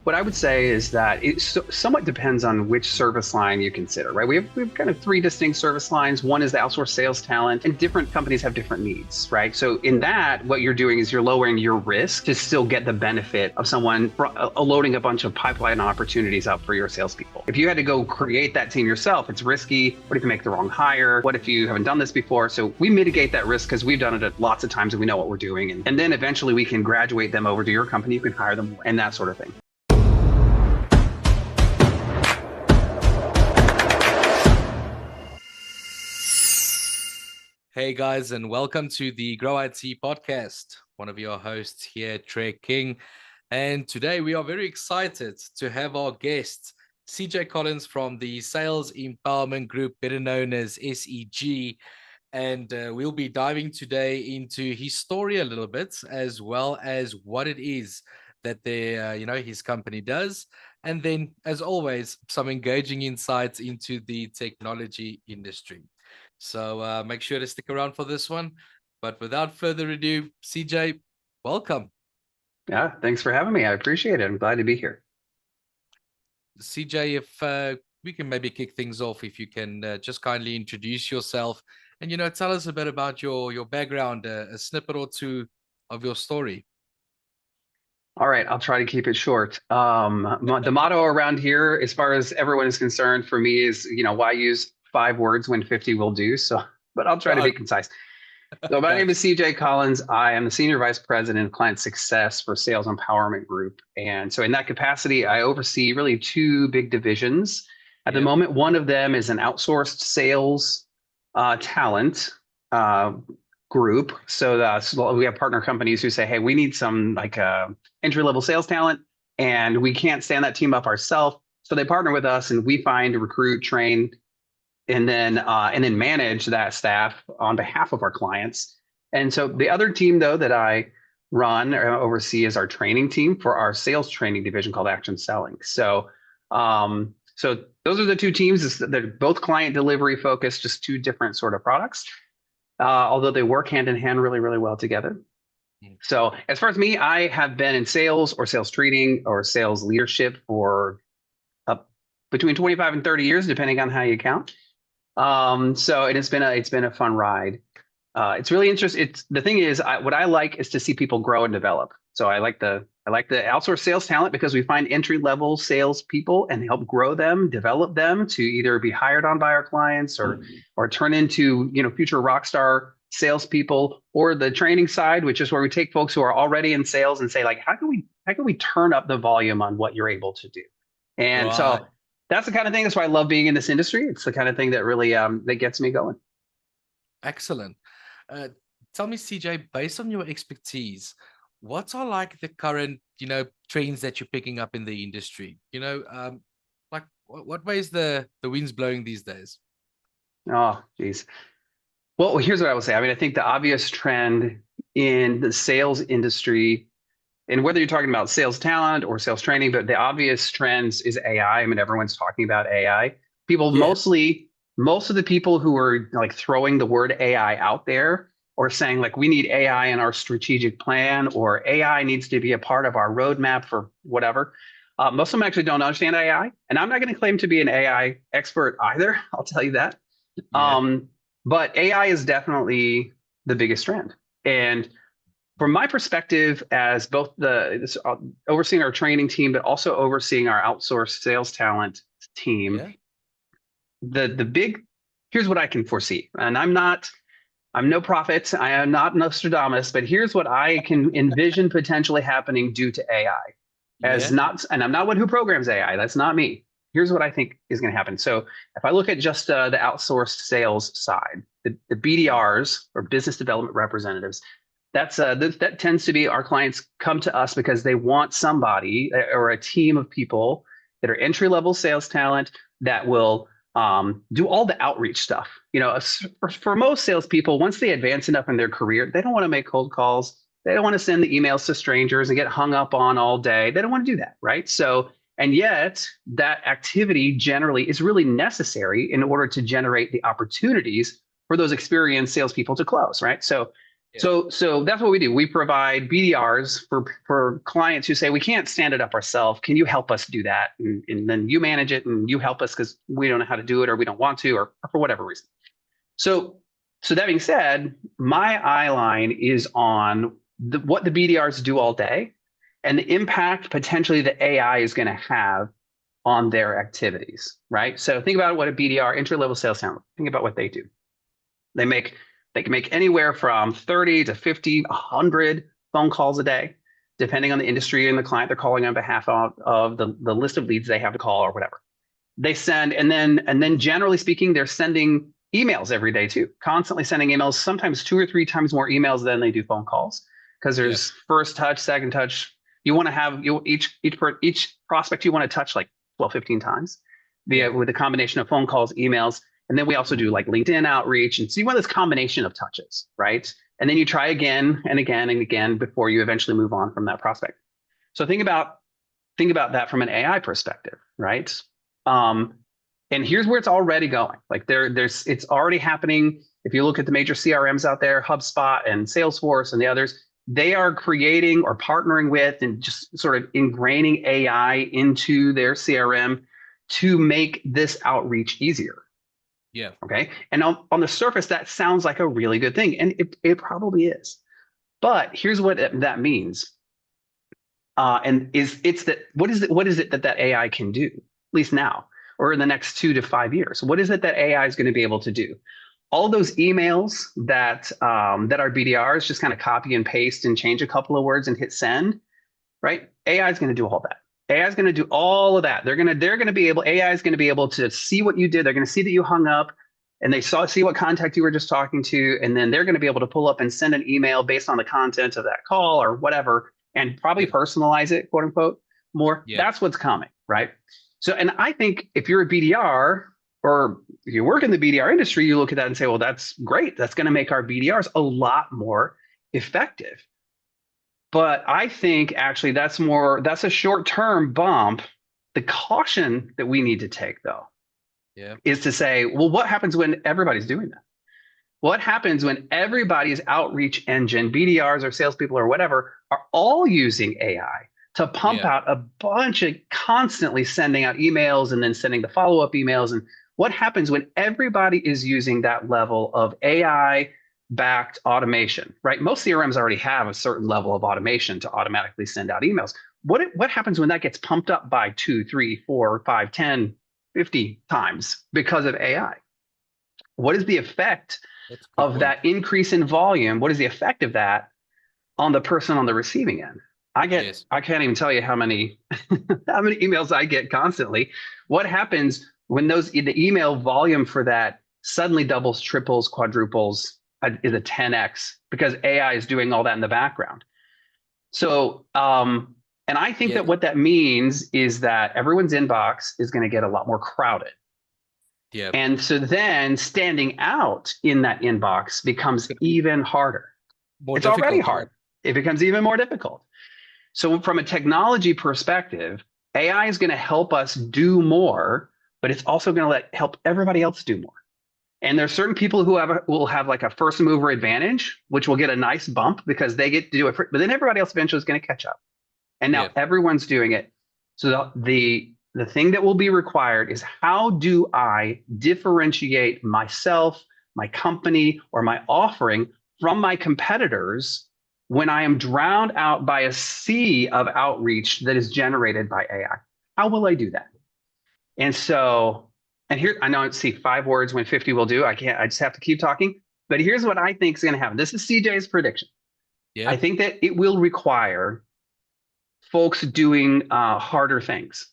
what I would say is that it somewhat depends on which service line you consider, right? We have kind of three distinct service lines. One is the outsourced sales talent, and different companies have different needs, right? So in that, what you're doing is you're lowering your risk to still get the benefit of someone loading a bunch of pipeline opportunities up for your salespeople. If you had to go create that team yourself, it's risky. What if you make the wrong hire? What if you haven't done this before? So we mitigate that risk because we've done it lots of times and we know what we're doing. And then eventually we can graduate them over to your company. You can hire them and that sort of thing. Hey guys, and welcome to the Grow IT podcast. One of your hosts here, Trey King. And today we are very excited to have our guest, CJ Collins from the Sales Empowerment Group, better known as SEG. And we'll be diving today into his story a little bit, as well as what it is that his company does. And then, as always, some engaging insights into the technology industry. So make sure to stick around for this one. But without further ado, CJ, welcome. Yeah, thanks for having me. I appreciate it. I'm glad to be here. CJ, if we can maybe kick things off, if you can just kindly introduce yourself and, tell us a bit about your background, a snippet or two of your story. All right, I'll try to keep it short. The motto around here, as far as everyone is concerned, for me is, why use 5 words when 50 will do? So, but I'll try to be concise. So my name is CJ Collins. I am the Senior Vice President of Client Success for Sales Empowerment Group. And so in that capacity, I oversee really 2 big divisions. At the moment, one of them is an outsourced sales talent group. So we have partner companies who say, hey, we need some entry-level sales talent, and we can't stand that team up ourselves. So they partner with us and we find, recruit, train, and then manage that staff on behalf of our clients. And so the other team, though, that I run or oversee is our training team for our sales training division called Action Selling. So those are the 2 teams. They're both client delivery focused, just 2 different sort of products, although they work hand in hand really, really well together. So as far as me, I have been in sales or sales training or sales leadership for between 25 and 30 years, depending on how you count. So it's been a fun ride. It's really interesting. The thing is, what I like is to see people grow and develop. So I like the outsourced sales talent because we find entry-level sales people and help grow them, develop them to either be hired on by our clients or turn into future rock star salespeople, or the training side, which is where we take folks who are already in sales and say, like, how can we turn up the volume on what you're able to do? And so that's the kind of thing. That's why I love being in this industry. It's the kind of thing that really that gets me going. Excellent. Tell me, CJ, based on your expertise, what are like the current, trends that you're picking up in the industry? What way is the wind's blowing these days? Oh, geez. Well, here's what I will say. I mean, I think the obvious trend in the sales industry, and whether you're talking about sales talent or sales training, but the obvious trends is AI. I mean, everyone's talking about AI. People most of the people who are like throwing the word AI out there or saying like, we need AI in our strategic plan, or AI needs to be a part of our roadmap for whatever. Most of them actually don't understand AI. And I'm not going to claim to be an AI expert either. I'll tell you that. But AI is definitely the biggest trend. And from my perspective, as both overseeing our training team, but also overseeing our outsourced sales talent team, here's what I can foresee. And I'm no prophet. I am not Nostradamus, but here's what I can envision potentially happening due to AI. And I'm not one who programs AI. That's not me. Here's what I think is going to happen. So if I look at just the outsourced sales side, the BDRs, or business development representatives, that tends to be our clients come to us because they want somebody or a team of people that are entry-level sales talent that will do all the outreach stuff. For most salespeople, once they advance enough in their career, they don't want to make cold calls. They don't want to send the emails to strangers and get hung up on all day. They don't want to do that, right? So, and yet that activity generally is really necessary in order to generate the opportunities for those experienced salespeople to close, right? So Yeah. So that's what we do. We provide BDRs for clients who say we can't stand it up ourselves. Can you help us do that? And then you manage it and you help us because we don't know how to do it or we don't want to or for whatever reason. So so that being said, my eye line is on what the BDRs do all day and the impact potentially the AI is going to have on their activities, right? So think about what a BDR, entry level sales talent, think about what they do. They make they can make anywhere from 30 to 50, 100 phone calls a day, depending on the industry and the client they're calling on behalf of the list of leads they have to call or whatever. They send, and then generally speaking, they're sending emails every day too, constantly sending emails, sometimes 2 or 3 times more emails than they do phone calls, because Yeah. there's first touch, second touch. You want to have each prospect you want to touch like 12, 15 times Yeah. via with a combination of phone calls, emails, and then we also do like LinkedIn outreach. And so you want this combination of touches, right? And then you try again and again and again before you eventually move on from that prospect. So think about that from an AI perspective, right? Um, and here's where it's already going. Like it's already happening. If you look at the major CRMs out there, HubSpot and Salesforce and the others, they are creating or partnering with and just sort of ingraining AI into their CRM to make this outreach easier. Yeah. Okay. And on the surface, that sounds like a really good thing. And it probably is. But here's what that means. And it's that what is it that AI can do, at least now, or in the next 2 to 5 years? What is it that AI is going to be able to do? All those emails that our BDRs just kind of copy and paste and change a couple of words and hit send, right? AI is going to do all that. AI is going to do all of that. They're going to be able. AI is going to be able to see what you did. They're going to see that you hung up, and they see what contact you were just talking to, and then they're going to be able to pull up and send an email based on the content of that call or whatever, and probably Yeah. personalize it, quote unquote, more. Yeah. That's what's coming, right? So, and I think if you're a BDR or if you work in the BDR industry, you look at that and say, well, that's great. That's going to make our BDRs a lot more effective. But I think actually that's a short-term bump. The caution that we need to take though Yeah. is to say, well, what happens when everybody's doing that? What happens when everybody's outreach engine, BDRs or salespeople or whatever, are all using AI to pump Yeah. out a bunch of constantly sending out emails and then sending the follow-up emails? And what happens when everybody is using that level of AI backed automation, right? Most CRMs already have a certain level of automation to automatically send out emails. What happens when that gets pumped up by 2, 3, 4, 5, 10, 50 times because of AI? What is the effect That's a good of point. that increase in volume? What is the effect of that on the person on the receiving end? Yes. I can't even tell you how many how many emails I get constantly. What happens when the email volume for that suddenly doubles, triples, quadruples, is a 10x because AI is doing all that in the background. So and I think Yeah. that what that means is that everyone's inbox is going to get a lot more crowded. Yeah. And so then standing out in that inbox becomes even harder. More It's already difficult, right? hard. It becomes even more difficult. So, from a technology perspective, AI is going to help us do more, but it's also going to help everybody else do more. And there's certain people who will have like a first mover advantage, which will get a nice bump because they get to do it. But then everybody else eventually is going to catch up. And now Yeah. everyone's doing it. So the thing that will be required is how do I differentiate myself, my company, or my offering from my competitors when I am drowned out by a sea of outreach that is generated by AI? How will I do that? And so, and here I know it's 5 words when 50 will do. I just have to keep talking. But here's what I think is going to happen. This is CJ's prediction. I Yeah. think that it will require folks doing harder things.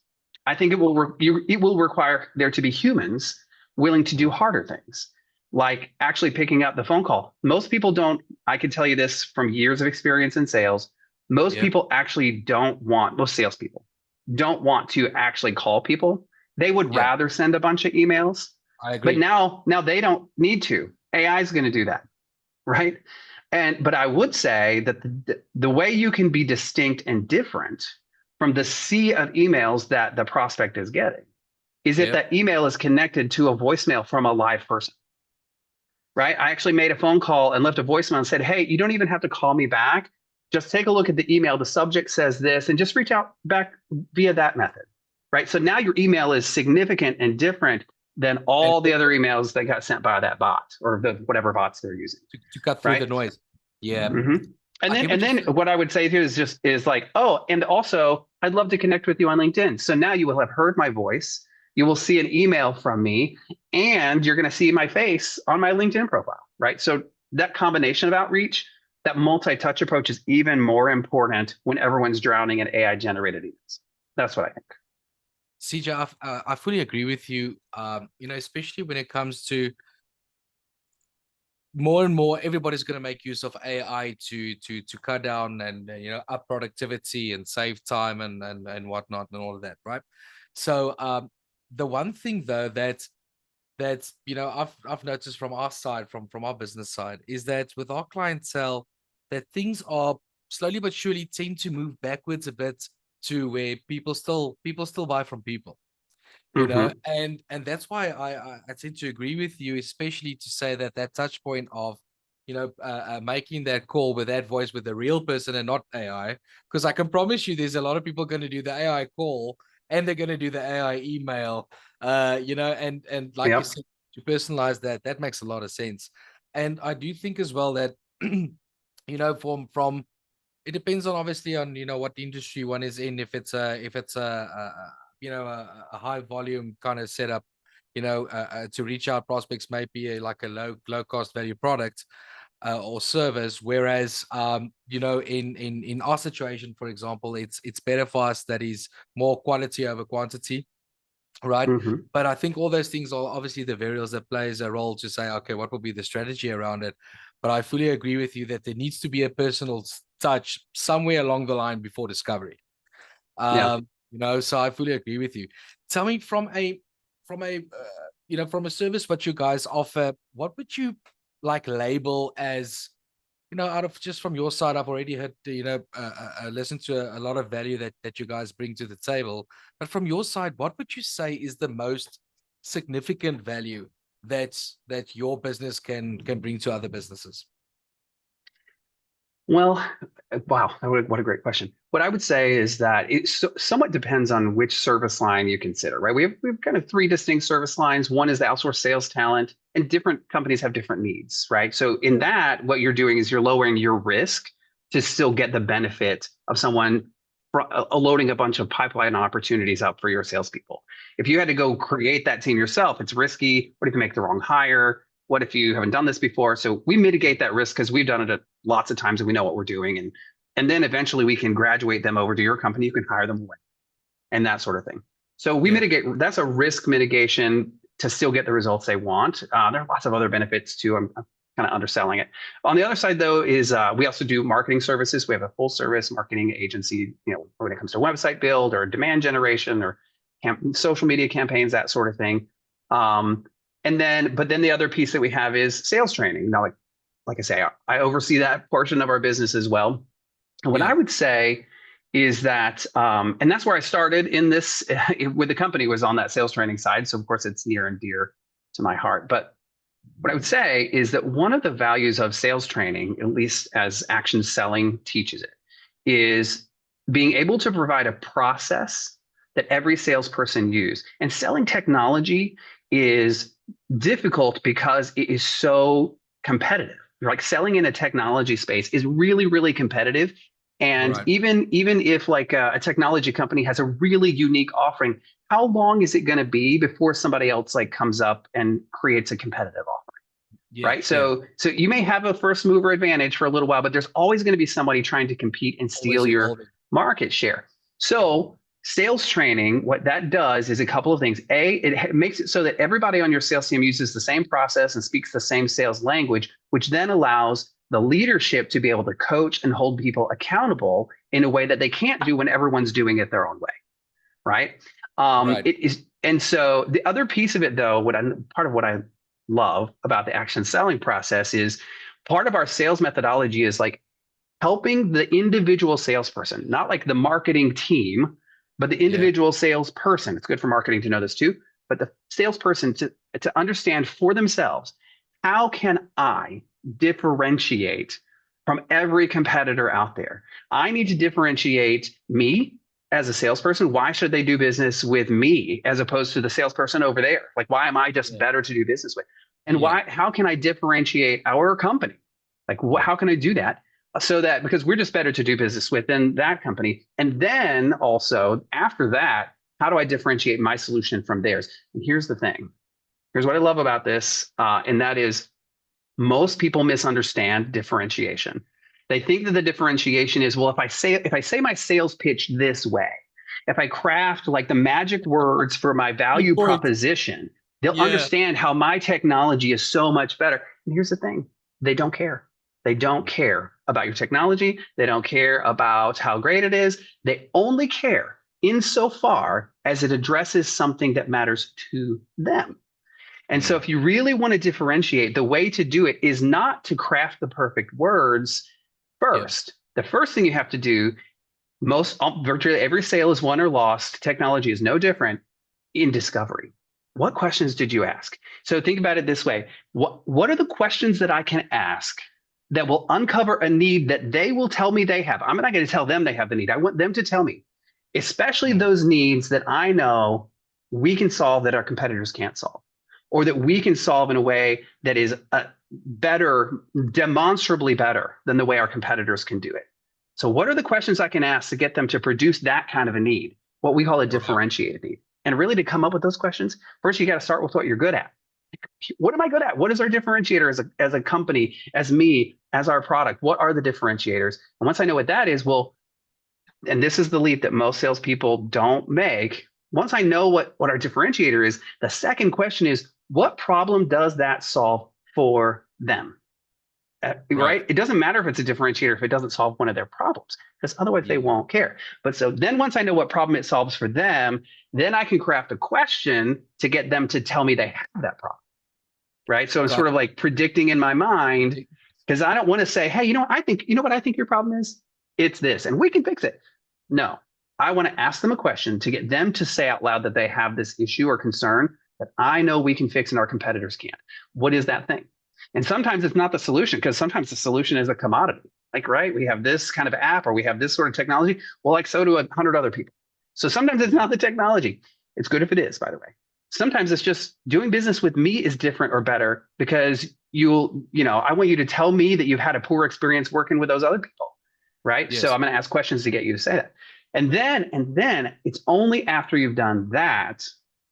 I think it will require there to be humans willing to do harder things, like actually picking up the phone call. Most people don't. I can tell you this from years of experience in sales. Most Yeah. people actually don't want. Most salespeople don't want to actually call people. They would Yeah. rather send a bunch of emails. I But agree. now they don't need to. AI is going to do that, right? But I would say that the way you can be distinct and different from the sea of emails that the prospect is getting is if Yeah. that email is connected to a voicemail from a live person. right? I actually made a phone call and left a voicemail and said, hey, you don't even have to call me back. Just take a look at the email. The subject says this, and just reach out back via that method, right? So now your email is significant and different than And all the other emails that got sent by that bot or the whatever bots they're using, to cut through the right? noise. Yeah. hmm And I then get what and you're then saying. what I would say too is like, oh, and also I'd love to connect with you on LinkedIn. So now you will have heard my voice, you will see an email from me, and you're going to see my face on my LinkedIn profile, right? So that combination of outreach, that multi-touch approach is even more important when everyone's drowning in AI generated emails. That's what I think. CJ, I fully agree with you. Especially when it comes to more and more, everybody's going to make use of AI to cut down and up productivity and save time and whatnot and all of that, right? So the one thing though that I've noticed from our side, from our business side, is that with our clientele, that things are slowly but surely tend to move backwards a bit to where people still buy from people, hmm and that's why I tend to agree with you, especially to say that touch point of making that call with that voice with a real person and not AI, because I can promise you there's a lot of people going to do the AI call and they're going to do the AI email, and like you Yep. said, to personalize that makes a lot of sense. And I do think as well that from it depends on obviously on what industry one is in. If it's a high volume kind of setup, to reach out prospects might be like a low cost value product or service. Whereas in our situation, for example, it's better for us that is more quality over quantity, right? hmm But I think all those things are obviously the variables that plays a role to say, okay, what will be the strategy around it? But I fully agree with you that there needs to be a personal touch somewhere along the line before discovery. Yeah. So I fully agree with you. Tell me from a service what you guys offer, what would you like label as, out of just from your side, I've already heard, listened to a lot of value that you guys bring to the table. But from your side, what would you say is the most significant value that your business can bring to other businesses? Well, wow, what a great question. What I would say is that it somewhat depends on which service line you consider, right? We have kind of three distinct service lines. One is the outsourced sales talent, and different companies have different needs, right? So in Yeah. that, what you're doing is you're lowering your risk to still get the benefit of someone loading a bunch of pipeline opportunities up for your salespeople. If you had to go create that team yourself, it's risky. What if you make the wrong hire? What if you haven't done this before? So we mitigate that risk because we've done it lots of times and we know what we're doing. And then eventually we can graduate them over to your company. You can hire them away and that sort of thing. So we Yeah. mitigate, that's a risk mitigation to still get the results they want. There are lots of other benefits too. I'm kind of underselling it. On the other side though, is we also do marketing services. We have a full service marketing agency, when it comes to website build or demand generation or social media campaigns, that sort of thing. But then the other piece that we have is sales training. Now, like I say, I oversee that portion of our business as well. And what I Yeah. would say is that, and that's where I started in this with the company, was on that sales training side. So of course it's near and dear to my heart. But what I would say is that one of the values of sales training, at least as action selling teaches it, is being able to provide a process that every salesperson use. And selling technology is difficult because it is so competitive. Like selling in a technology space is really, really competitive. And Right. even if like a technology company has a really unique offering, how long is it going to be before somebody else like comes up and creates a competitive offering? Yeah. Right. Yeah. So you may have a first mover advantage for a little while, but there's always going to be somebody trying to compete and steal Always your evolving. market share. So sales training, what that does is a couple of things. It makes it so that everybody on your sales team uses the same process and speaks the same sales language, which then allows the leadership to be able to coach and hold people accountable in a way that they can't do when everyone's doing it their own way. Right. Right. It is, and so the other piece of it, though, part of what I love about the action selling process is part of our sales methodology is like helping the individual salesperson, not like the marketing team, but the Yeah. individual salesperson. It's good for marketing to know this too, but the salesperson to understand for themselves how can I differentiate from every competitor out there? I need to differentiate me as a salesperson. Why should they do business with me as opposed to the salesperson over there? Like, why am I just Yeah. better to do business with? And Yeah. how can I differentiate our company? Like, how can I do that? So that because we're just better to do business with than that company. And then also after that, how do I differentiate my solution from theirs? And here's the thing. Here's what I love about this, and that is most people misunderstand differentiation. They think that the differentiation is, well, if I say my sales pitch this way, if I craft like the magic words for my Good value point. proposition, they'll Yeah. understand how my technology is so much better. And here's the thing, they don't care. They don't care about your technology. They don't care about how great it is. They only care insofar as it addresses something that matters to them. And so, Mm. if you really want to differentiate, the way to do it is not to craft the perfect words Yeah. first. The first thing you have to do, virtually every sale is won or lost. Technology is no different in discovery. What questions did you ask? So, think about it this way: what are the questions that I can ask that will uncover a need that they will tell me they have? I'm not going to tell them they have the need. I want them to tell me, especially Mm. those needs that I know we can solve that our competitors can't solve, or that we can solve in a way that is better, demonstrably better than the way our competitors can do it. So, what are the questions I can ask to get them to produce that kind of a need, what we call a Right. differentiated need? And really, to come up with those questions, first you got to start with what you're good at. What am I good at? What is our differentiator as a company, as me, as our product? What are the differentiators? And once I know what that is, well, and this is the leap that most salespeople don't make. Once I know what our differentiator is, the second question is, what problem does that solve for them? Right. Right? It doesn't matter if it's a differentiator if it doesn't solve one of their problems, because otherwise they Yeah. won't care. But so then once I know what problem it solves for them, then I can craft a question to get them to tell me they have that problem. Right? So I'm Got sort of like predicting in my mind, it. because I don't want to say, hey, you know what I think your problem is? It's this, and we can fix it. No, I want to ask them a question to get them to say out loud that they have this issue or concern that I know we can fix and our competitors can't. What is that thing? And sometimes it's not the solution, because sometimes the solution is a commodity. Like, right, we have this kind of app or we have this sort of technology. Well, like so do 100 other people. So sometimes it's not the technology. It's good if it is, by the way. Sometimes it's just doing business with me is different or better because I want you to tell me that you've had a poor experience working with those other people, right? So Yes. I'm going to ask questions to get you to say that. And then it's only after you've done that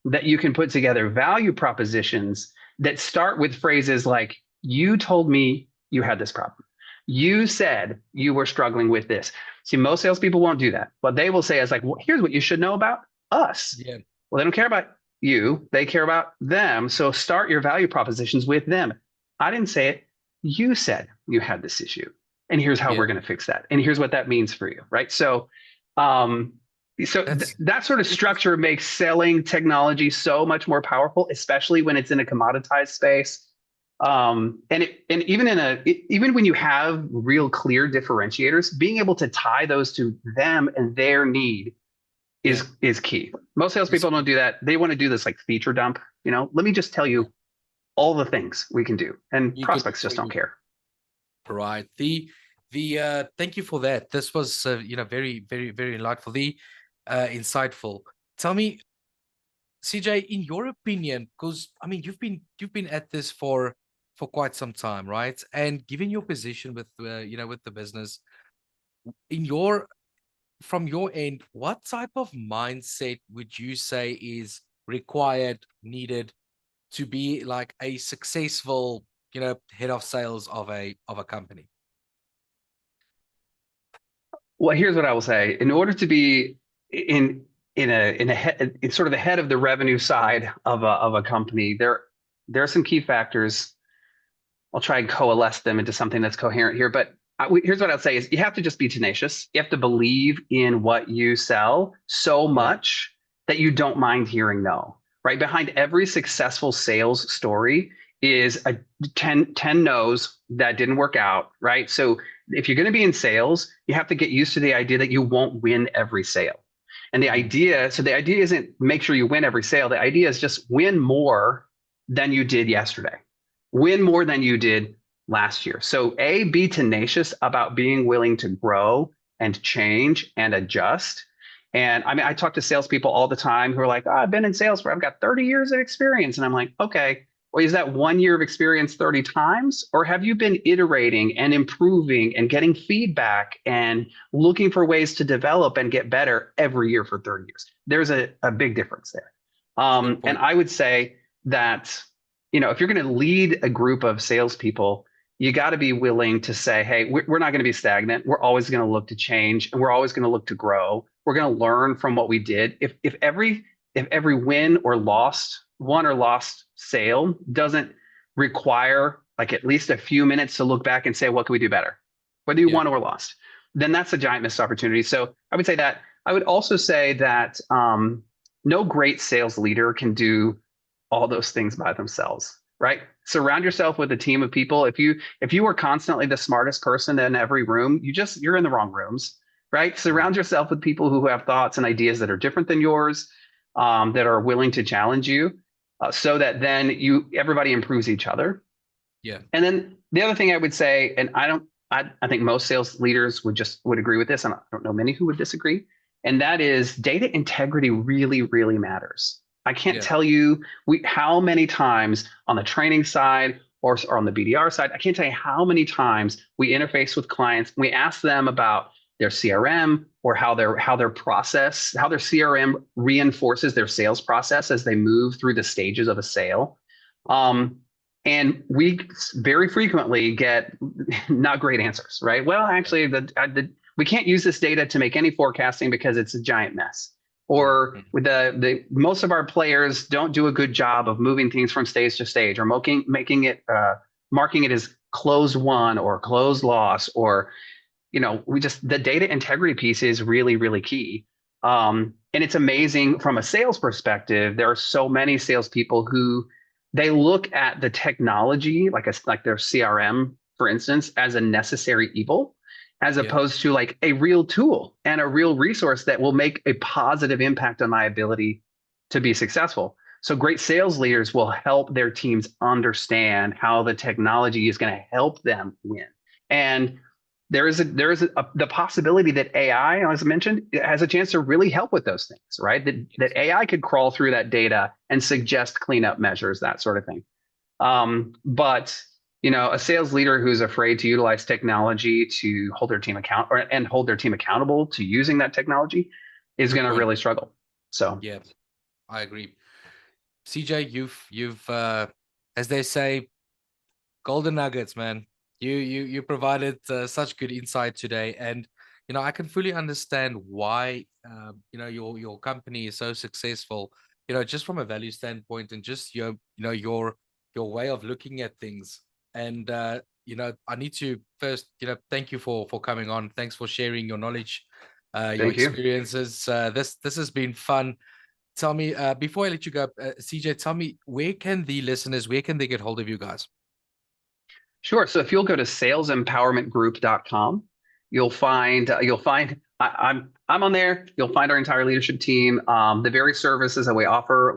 that you can put together value propositions that start with phrases like, you told me you had this problem. You said you were struggling with this. See, most salespeople won't do that. What they will say is like, well, here's what you should know about us. Yeah. Well, they don't care about you, they care about them. So start your value propositions with them. I didn't say it. You said you had this issue. And here's how Yeah. we're going to fix that. And here's what that means for you. Right. Um, That's that sort of structure makes selling technology so much more powerful, especially when it's in a commoditized space. And even when you have real clear differentiators, being able to tie those to them and their need yeah. is key. Most It's salespeople don't do that. They want to do this like feature dump. Let me just tell yeah. you all the things we can do, and You could prospects just don't care. right. The thank you for that. This was very, very, very enlightful. The insightful. Tell me, CJ, in your opinion, because I mean you've been at this for quite some time, right? And given your position with with the business, in your from your end, what type of mindset would you say is required, needed to be like a successful, head of sales of a company? Well, here's what I will say: in order to be in sort of the head of the revenue side of a company, there are some key factors. I'll try and coalesce them into something that's coherent here. But here's what I'll say: is you have to just be tenacious. You have to believe in what you sell so Yeah. much that you don't mind hearing no. Right behind every successful sales story is a 10 no's that didn't work out. Right. So if you're going to be in sales, you have to get used to the idea that you won't win every sale. And Mm. the idea isn't make sure you win every sale. The idea is just win more than you did yesterday. win more than you did last year. So A, be tenacious about being willing to grow and change and adjust. And I mean, I talk to salespeople all the time who are like, oh, I've been in sales for, I've got 30 years of experience. And I'm like, okay, well, is that 1 year of experience 30 times? Or have you been iterating and improving and getting feedback and looking for ways to develop and get better every year for 30 years? There's a big difference there. Good And point. I would say that, if you're going to lead a group of salespeople, you got to be willing to say, hey, we're not going to be stagnant. We're always going to look to change, and we're always going to look to grow. We're going to learn from what we did. If every won or lost sale doesn't require like at least a few minutes to look back and say, what can we do better? Whether you Yeah. won or lost, then that's a giant missed opportunity. So I would say that. I would also say that no great sales leader can do all those things by themselves, right? Surround yourself with a team of people. If you are constantly the smartest person in every room, you're in the wrong rooms, right? Surround yourself with people who have thoughts and ideas that are different than yours, that are willing to challenge you, so that then everybody improves each other. Yeah. And then the other thing I would say, and I think most sales leaders would agree with this, and I don't know many who would disagree, and that is data integrity really, really matters. I can't Yeah. tell you how many times on the training side or on the BDR side, I can't tell you how many times we interface with clients. We ask them about their CRM or how their CRM reinforces their sales process as they move through the stages of a sale. And we very frequently get not great answers, right? Well, actually, we can't use this data to make any forecasting because it's a giant mess. Or with the most of our players don't do a good job of moving things from stage to stage, or marking it as closed won or closed loss, or the data integrity piece is really, really key. And it's amazing from a sales perspective. There are so many salespeople who they look at the technology, like their CRM, for instance, as a necessary evil, as opposed to like a real tool and a real resource that will make a positive impact on my ability to be successful. So great sales leaders will help their teams understand how the technology is going to help them win. And there is the possibility that AI, as I mentioned, has a chance to really help with those things, right? That AI could crawl through that data and suggest cleanup measures, that sort of thing. But a sales leader who's afraid to utilize technology to hold their team accountable to using that technology is going to really struggle. So yeah, I agree. CJ, you've as they say, golden nuggets, man. You provided such good insight today, and I can fully understand why your company is so successful. Just from a value standpoint, and just your way of looking at things. And I need to first thank you for coming on. Thanks for sharing your knowledge, your thank you. experiences. This has been fun. Tell me before I let you go, CJ. Tell me, where can they get hold of you guys? Sure. So if you'll go to salesempowermentgroup.com, you'll find I'm on there. You'll find our entire leadership team. The various services that we offer,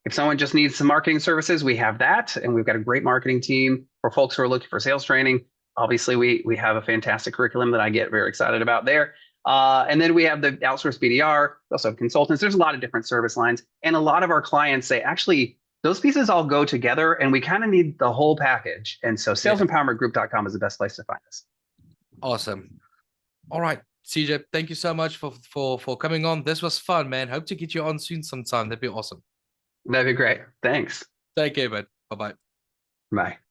if someone just needs some marketing services, we have that, and we've got a great marketing team for folks who are looking for sales training. Obviously, we have a fantastic curriculum that I get very excited about there. And then we have the outsourced BDR. We also have consultants. There's a lot of different service lines, and a lot of our clients say, actually, those pieces all go together, and we kind of need the whole package. And so salesempowermentgroup.com is the best place to find us. Awesome. All right, CJ, thank you so much for coming on. This was fun, man. Hope to get you on soon sometime. That'd be awesome. That'd be great. Thanks. Take care, man. Bye-bye. Bye.